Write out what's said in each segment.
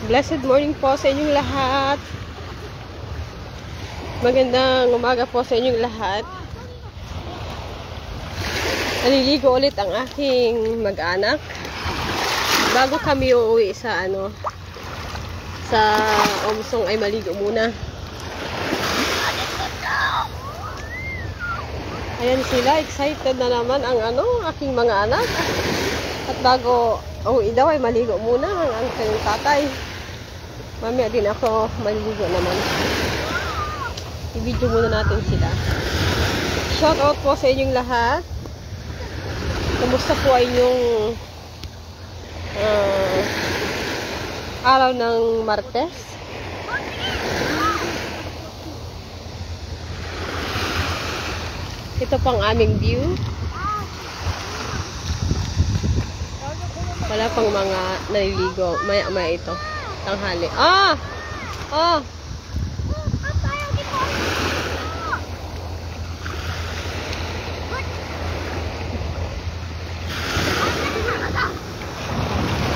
Blessed morning po sa inyong lahat. Magandang umaga po sa inyong lahat. Naliligo ulit ang aking mag-anak bago kami uuwi sa sa Omsong ay maligo muna. Ayan sila, excited na naman ang aking mga anak. At bago uuwi daw ay maligo muna ang kanyang tatay. Mamaya din ako maligo naman. I-video muna natin sila. Shout out po sa inyong lahat. Kumusta po ay inyong araw ng Martes? Ito pang aming view. Wala pang mga naliligo. Maya-maya ito. Tanghali.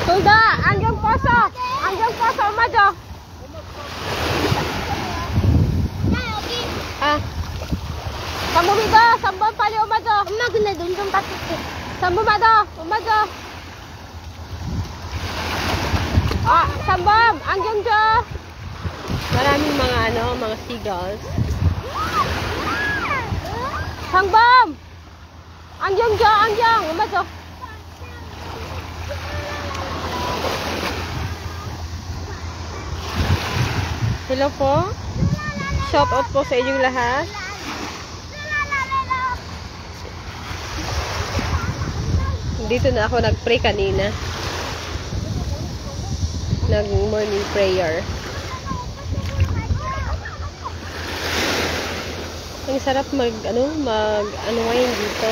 Tulda, anjang poso. Anjang poso, majo. Sambo mido, sambo pali umajo. Magna dun kang patik. Sambo mado, umajo. Sambam, anjang jo. Maraming mga seagulls. Sambam. Anjang jo, anjang, umajo. Hello po. Shout out po sa inyong lahat. Dito na ako nag-pray kanina. Nag-morning prayer. Ang sarap mag-unwind dito.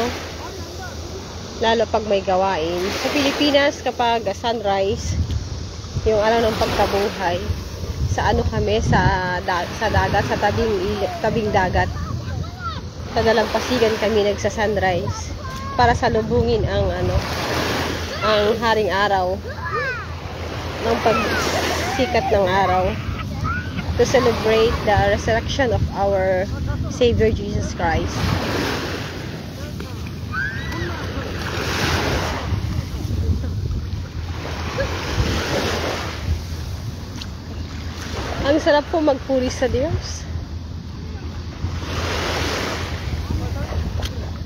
Lalo pag may gawain. Sa Pilipinas, kapag sunrise, yung araw ng pagkabuhay, sa kami, sa dagat, sa tabing dagat. Sa dalampasigan kami nagsa-sunrise para salubungin ang haring araw ng pagsikat ng araw, to celebrate the resurrection of our Savior Jesus Christ. Ang sarap po magpuri sa Diyos.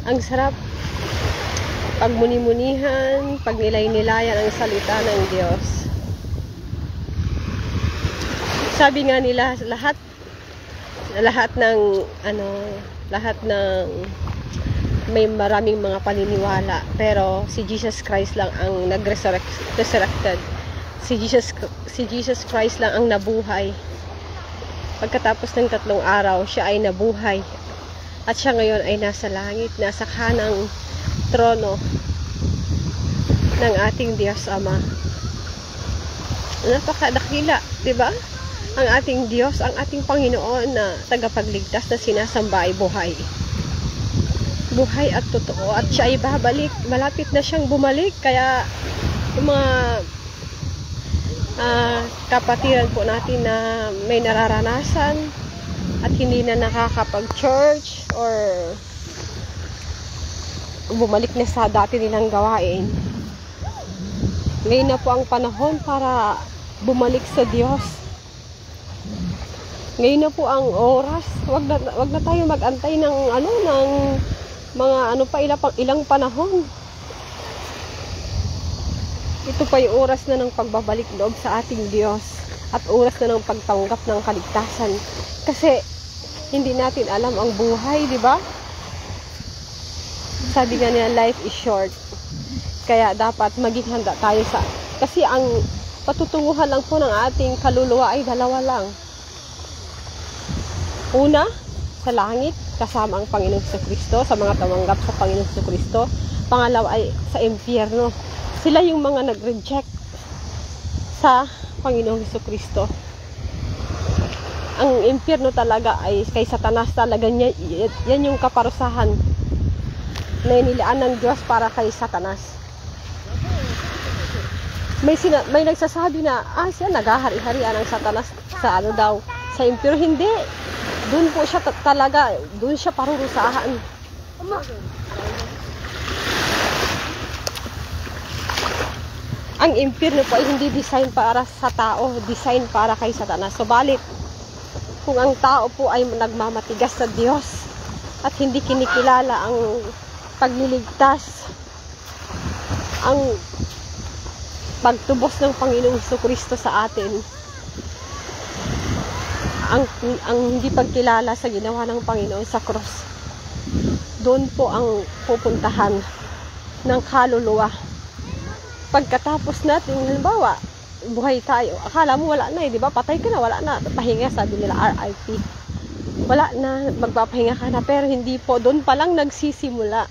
Ang sarap pagmuni-munihan, pagnilay-nilayan ang salita ng Diyos. Sabi nga nila, lahat ng may maraming mga paniniwala, pero si Jesus Christ lang ang nag-resurrected. Si Jesus Christ lang ang nabuhay. Pagkatapos ng 3 araw, siya ay nabuhay. At siya ngayon ay nasa langit, nasa kanang trono ng ating Diyos Ama. Napakadakila, 'di ba? Ang ating Diyos, ang ating Panginoon na tagapagligtas na sinasamba ay buhay. Buhay at totoo, at siya ay babalik. Malapit na siyang bumalik, kaya yung mga kapatiran po natin na may nararanasan at hindi na nakakapag-church or bumalik na sa dati nilang gawain. Ngayon na po ang panahon para bumalik sa Diyos. Ngayon na po ang oras. Wag na tayo mag-antay ng ilang panahon. Ito pa yung oras na ng pagbabalik loob sa ating Diyos at oras na ng pagtanggap ng kaligtasan. Kasi hindi natin alam ang buhay, di ba? Sabi nga nila, life is short. Kaya dapat maging handa tayo kasi ang patutunguhan lang po ng ating kaluluwa ay 2 lang. Una, sa langit, kasama ang Panginoong Jesucristo, sa mga tumanggap sa Panginoong Jesucristo. Pangalawa ay sa impyerno. Sila yung mga nag-reject sa Panginoong Jesucristo. Ang impyerno talaga ay kay Satanas talaga niya. Yan yung kaparusahan na inilaan ng Diyos para kay Satanas. may nagsasabi na, siya naghahari-harian ng Satanas sa ano daw, sa impyerno. Hindi. Doon po siya talaga, doon siya parurusahan. Ang impyerno po ay hindi design para sa tao, design para kay Satanas. Subalit, kung ang tao po ay nagmamatigas sa Diyos at hindi kinikilala ang pagliligtas, ang pagtubos ng Panginoong Jesucristo sa atin, ang hindi pagkilala sa ginawa ng Panginoon sa cross, doon po ang pupuntahan ng kaluluwa. Pagkatapos natin, halimbawa, buhay tayo, akala mo wala na di ba? Patay ka na, wala na, pahinga, sabi nila RIP. Wala na, magpapahinga ka na, pero hindi po, doon pa lang nagsisimula.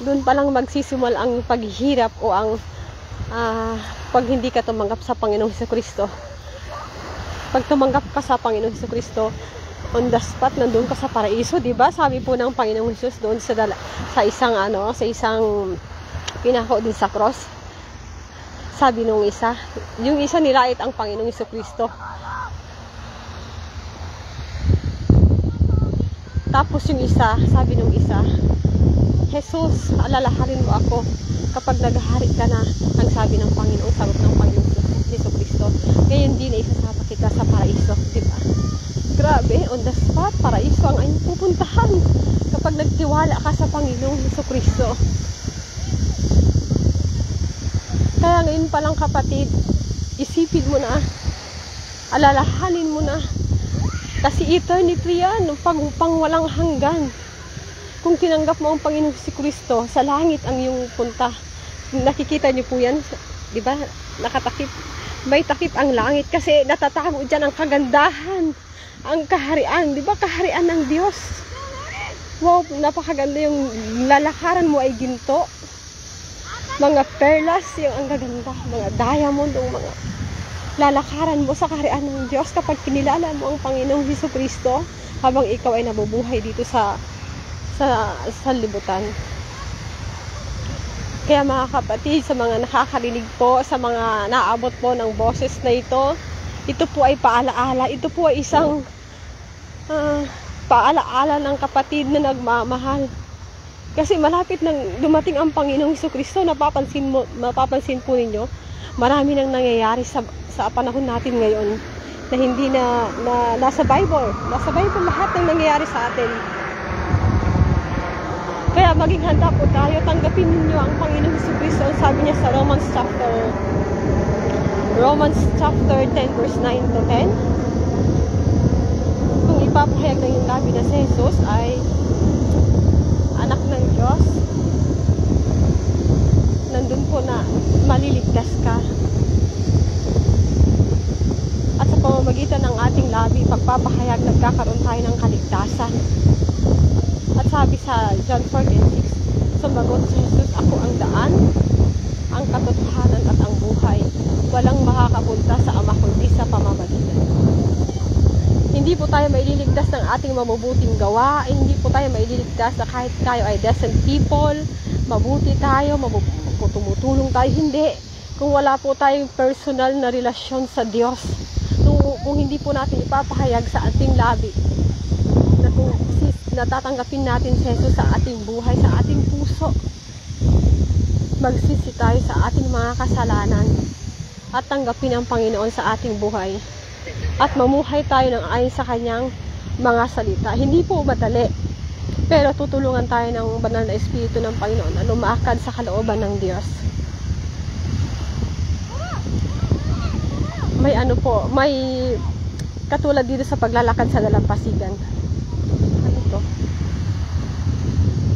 Doon pa lang magsisimula ang paghihirap o ang pag hindi ka tumanggap sa Panginoong Jesucristo. Pag tumanggap ka sa Panginoong Jesucristo, on the spot, nandun ka sa paraiso, di ba? Sabi po ng Panginoong Jesus doon sa isang pinako din sa cross. Sabi nung isa, yung isa nilait ang Panginoong Jesucristo. Tapos yung isa, sabi nung isa, Jesus, alalahanin mo ako kapag naghahari ka na, ang sabi ng Panginoon, sagot ng Panginoong Jesucristo. Ngayon din ay isasama kita sa paraiso, di ba? Grabe, on the spot, paraiso ang ayong pupuntahan kapag nagtiwala ka sa Panginoong Jesucristo. Kaya ngayon pa lang kapatid, isipin mo na, alalahanin mo na, kasi eternity yan, pang walang hanggan. Kung tinanggap mo ang Panginoong Jesucristo, sa langit ang iyong punta. Nakikita niyo po yan, di ba? Nakatakip. May takip ang langit kasi natatago dyan ang kagandahan, ang kaharian, di ba? Kaharian ng Diyos. Wow, napakaganda yung lalakaran mo ay ginto. Mga perlas, yung ang gaganda, mga diamond, yung mga lalakaran mo sa kaharian ng Diyos kapag kinilala mo ang Panginoong Jesucristo habang ikaw ay nabubuhay dito sa libutan. Kaya mga kapatid, sa mga nakakarinig po, sa mga naabot po ng boses na ito po ay paalaala. Ito po ay isang paalaala ng kapatid na nagmamahal. Kasi malapit nang dumating ang Panginoong Jesucristo, mapapansin po ninyo, marami nang nangyayari sa panahon natin ngayon na hindi na nasa Bible. Nasa Bible lahat ng nangyayari sa atin. Kaya maging handa po tayo, tanggapin ninyo ang Panginoong Jesucristo. Ang sabi niya sa Romans chapter 10 verse 9 to 10. Kung ipapahayag ng yung labi na si Jesus ay anak ng Diyos, nandun po na maliligtas ka. At sa pamamagitan ng ating labi, pagpapahayag, nagkakaroon tayo ng kaligtasan. At sabi sa John 14:6, sumagot si Jesus, ako ang daan, ang katotohanan at ang buhay. Walang makakapunta sa Ama kundi sa pamamagitan. Hindi po tayo maililigtas ng ating mabubuting gawa. Hindi po tayo maililigtas na kahit tayo ay decent people, mabuti tayo, tumutulong tayo. Hindi. Kung wala po tayong personal na relasyon sa Diyos, kung hindi po natin ipapahayag sa ating labi, na kung natatanggapin natin si Jesus sa ating buhay, sa ating puso, magsisi tayo sa ating mga kasalanan at tanggapin ang Panginoon sa ating buhay at mamuhay tayo ng ayon sa kanyang mga salita. Hindi po madali, pero tutulungan tayo ng banal na Espiritu ng Panginoon na lumakad sa kalooban ng Diyos. May katulad dito sa paglalakad sa dalampasigan.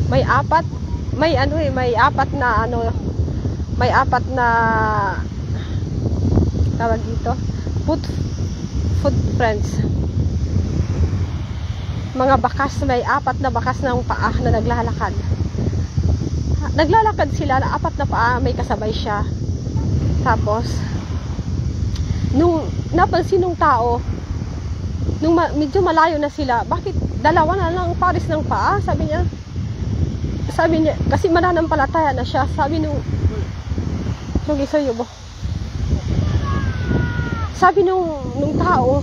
May apat na tawag dito, footprints. Mga bakas, may apat na bakas ng paa na naglalakad. Naglalakad sila na apat na paa, may kasabay siya. Tapos nung napansin ng tao, nung medyo malayo na sila, bakit dalawa na lang pares ng paa? Sabi niya, kasi mananampalataya na siya. Sabi nung isa yubo, Sabi nung tao,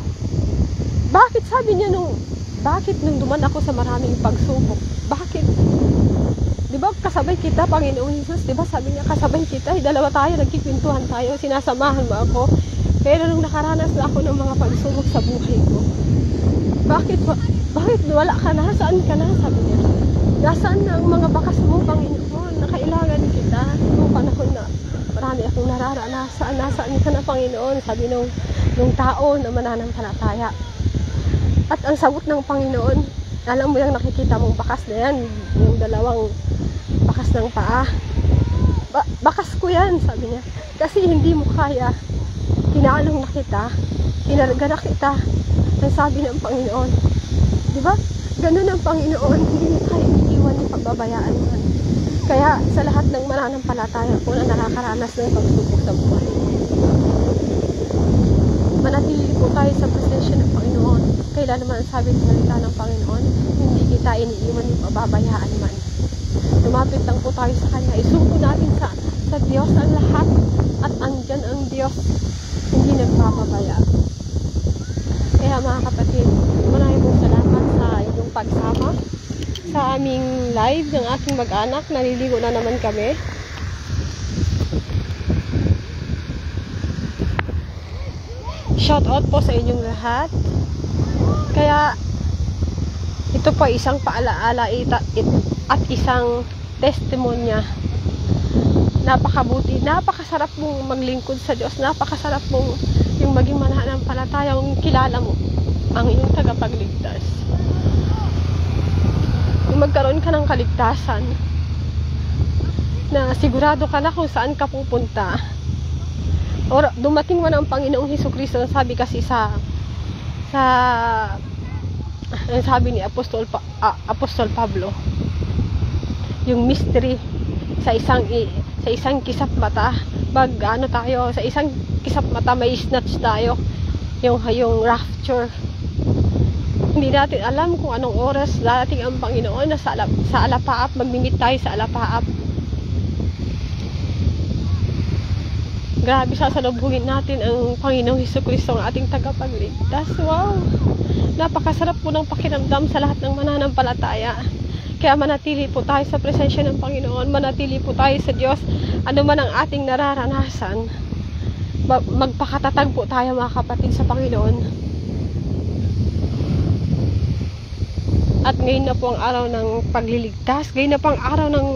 bakit nung duman ako sa maraming pagsubok? Bakit? Di ba kasabay kita, Panginoong Jesus? Di ba sabi niya, kasabay kita, dalawa tayo, nagkikwentuhan tayo, sinasamahan mo ako. Pero nung nakaranas na ako ng mga pagsubok sa buhay ko, bakit wala ka na? Saan ka na? Sabi niya. Nasaan na ang mga bakas mo, Panginoon? Nakailangan kita. Nung panahon na marami akong nararanasan. Nasaan ka na, Panginoon? Sabi nung tao na mananampalataya. At ang sagot ng Panginoon, alam mo yung nakikita mong bakas na yan, yung dalawang bakas ng paa. Bakas ko yan, sabi niya. Kasi hindi mo kaya. Kinaalong na kita. Kinarga na kita. Ang sabi ng Panginoon. Diba? Ganun ang Panginoon. Hindi tayo iniiwan ni pagbabayaan man. Kaya sa lahat ng mananampalataya po na nakakaranas ng pagsubok sa buhay, manatili po tayo sa presensya ng Panginoon. Kailan naman ang sabi ng salita ng Panginoon, hindi kita iniiwan ni pababayaan man. Lumapit lang po tayo sa Kanya. Isuko natin sa Diyos ang lahat. At andyan ang Diyos. Hindi nagpapabaya. Kaya mga kapatid, maraming pong salamat sa inyong pagsama sa aming live ng aking mag-anak. Naliligo na naman kami. Shout out po sa inyong lahat. Kaya ito po isang paalaala at isang testimonya. Napakabuti, napakasarap mong maglingkod sa Diyos, napakasarap mong yung maging mananampalatayang kilala mo ang iyong tagapagligtas. Yung magkaroon ka ng kaligtasan na sigurado ka na kung saan ka pupunta. Or dumating mo ng Panginoong Hesukristo, sabi kasi sabi ni Apostol Pablo, yung mystery sa isang kisap mata, sa isang kisap mata may snatch tayo, yung rapture. Hindi natin alam kung anong oras darating ang Panginoon na sa alapaap, magmimit tayo sa alapaap. Grabe, sasalubungin natin ang Panginoong Hesukristo, ang ating tagapagligtas. Wow! Napakasarap po ng pakiramdam sa lahat ng mananampalataya. Kaya manatili po tayo sa presensya ng Panginoon, manatili po tayo sa Diyos. Ano man ang ating nararanasan, magpakatatag po tayo mga kapatid sa Panginoon. At ngayon na po ang araw ng pagliligtas, ngayon na po ang araw ng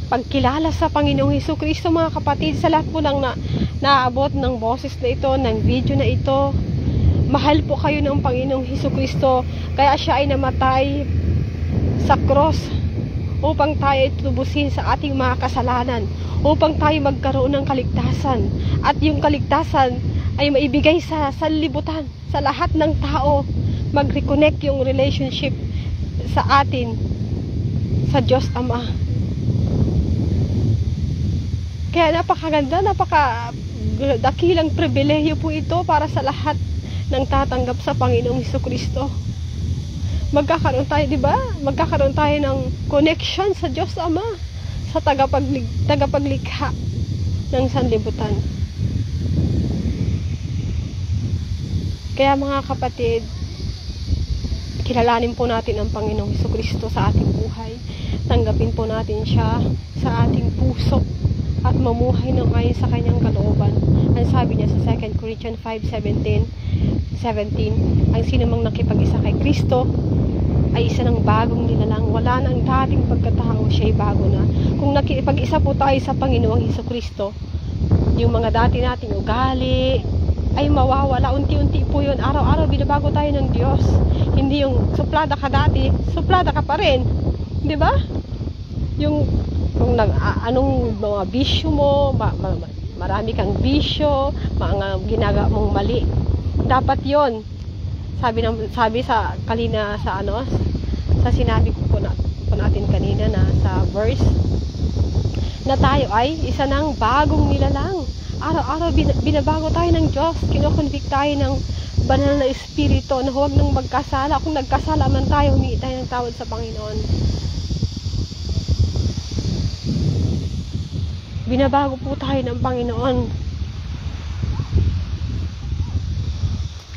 pagkilala sa Panginoong Hesukristo mga kapatid. Sa lahat po ng naabot ng boses na ito, ng video na ito, mahal po kayo ng Panginoong Hesukristo. Kaya siya ay namatay sa cross upang tayo tubusin sa ating mga kasalanan, upang tayo magkaroon ng kaligtasan. At yung kaligtasan ay maibigay sa sanlibutan, sa lahat ng tao. Mag-reconnect yung relationship sa atin sa Diyos Ama. Kaya napakaganda, napakadakilang pribilehiyo po ito para sa lahat ng tatanggap sa Panginoong Hesukristo. Magkakaroon tayo, di ba? Magkakaroon tayo ng connection sa Diyos Ama, sa tagapaglikha ng sanlibutan. Kaya mga kapatid, kilalanin po natin ang Panginoong Hesukristo sa ating buhay. Tanggapin po natin siya sa ating puso at mamuhay ng ayon sa kanyang kalooban. Ang sabi niya sa 2 Corinthians 5:17, ang sinumang nakipag-isa kay Kristo ay isa ng bagong nilalang. Wala na ang dating pagkatao, siya ay bago na. Kung nakipag-isa po tayo sa Panginoong Hesukristo, yung mga dati nating ugali ay mawawala. Unti-unti po yun. Araw-araw binabago tayo ng Diyos. Hindi yung suplada ka dati, suplada ka pa rin. Di ba? Yung kung anong mga bisyo mo, marami kang bisyo, mga ginagawa mong mali. Dapat yon. Sabi sa kanina sa sinabi ko po natin kanina na sa verse na tayo ay isa ng bagong nilalang. Araw-araw binabago tayo ng Diyos. Kino-convict tayo ng banal na espiritu na huwag nang magkasala. Kung nagkasala man tayo, humingi tayo ng tawad sa Panginoon. Binabago po tayo ng Panginoon.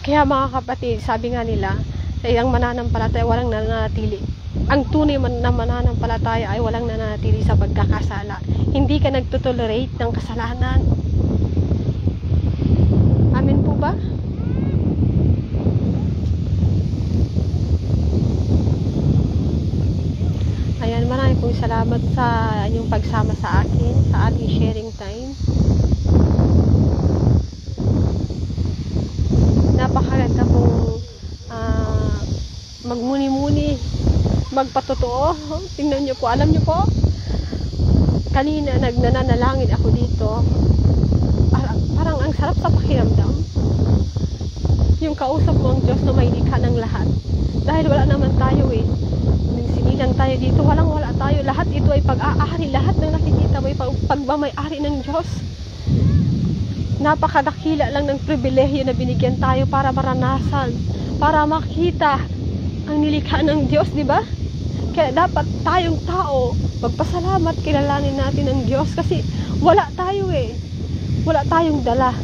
Kaya mga kapatid, sabi nga nila, sa iyang mananampalataya, walang nananatili. Ang tunay na mananampalataya ay walang nananatili sa pagkakasala. Hindi ka nagtotolerate ng kasalanan. Amen po ba? Ayan, maraming pong salamat sa inyong pagsama sa akin, sa ating sharing time. Napakaganda pong magmuni-muni, magpatotoo. Tingnan nyo po, alam nyo po, kanina nagnanalangin ako dito. Parang ang sarap sa pakiramdam. Yung kausap mo ang Diyos na may likha ng lahat. Dahil wala naman tayo eh. Sinilang tayo dito, wala tayo. Lahat ito ay pag-aari. Lahat ng nakikita mo ay pagmamay-ari ng Diyos. Napakadakila lang ng pribilehyo na binigyan tayo para maranasan, para makita ang nilikha ng Diyos, di ba? Kaya dapat tayong tao, magpasalamat, kilalanin natin ang Diyos kasi wala tayo eh. Wala tayong dala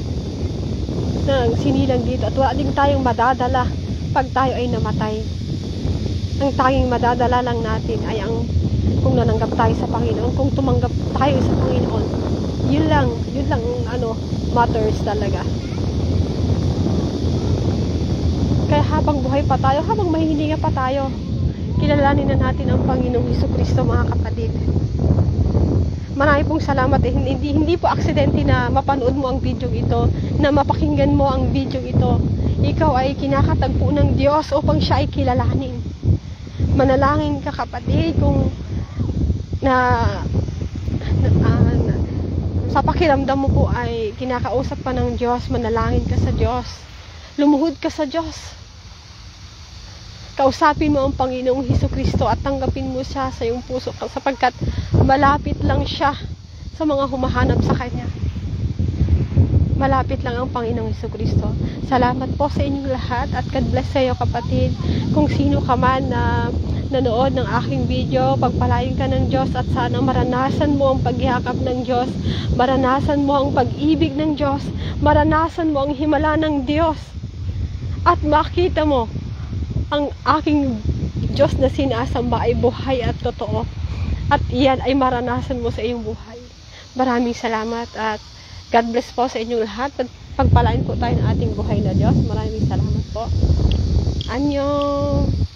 ng sinilang dito at wala din tayong madadala pag tayo ay namatay. Ang tanging madadala lang natin ay ang kung nananggap tayo sa Panginoon, kung tumanggap tayo sa Panginoon. Yun lang matters talaga. Kaya habang buhay pa tayo, habang mahihininga pa tayo, kilalanin na natin ang Panginoong Hesukristo, mga kapatid. Marami pong salamat eh. Hindi po aksidente na mapanood mo ang video ito, na mapakinggan mo ang video ito. Ikaw ay kinakatagpo ng Diyos upang siya ay kilalanin. Manalangin ka, kapatid, kung sa pakiramdam mo po ay kinakausap ka ng Diyos, manalangin ka sa Diyos, lumuhod ka sa Diyos. Kausapin mo ang Panginoong Hesukristo at tanggapin mo siya sa iyong puso sapagkat malapit lang siya sa mga humahanap sa Kanya. Malapit lang ang Panginoong Hesukristo. Salamat po sa inyong lahat at God bless sa iyo, kapatid. Kung sino ka man na nanood ng aking video, pagpalain ka ng Diyos at sana maranasan mo ang paghihakap ng Diyos, maranasan mo ang pag-ibig ng Diyos, maranasan mo ang himala ng Diyos at makita mo ang aking Diyos na sinasamba ay buhay at totoo. At iyan ay maranasan mo sa iyong buhay. Maraming salamat at God bless po sa inyong lahat. Pagpalain po tayo ng ating buhay na Diyos. Maraming salamat po. Annyeong!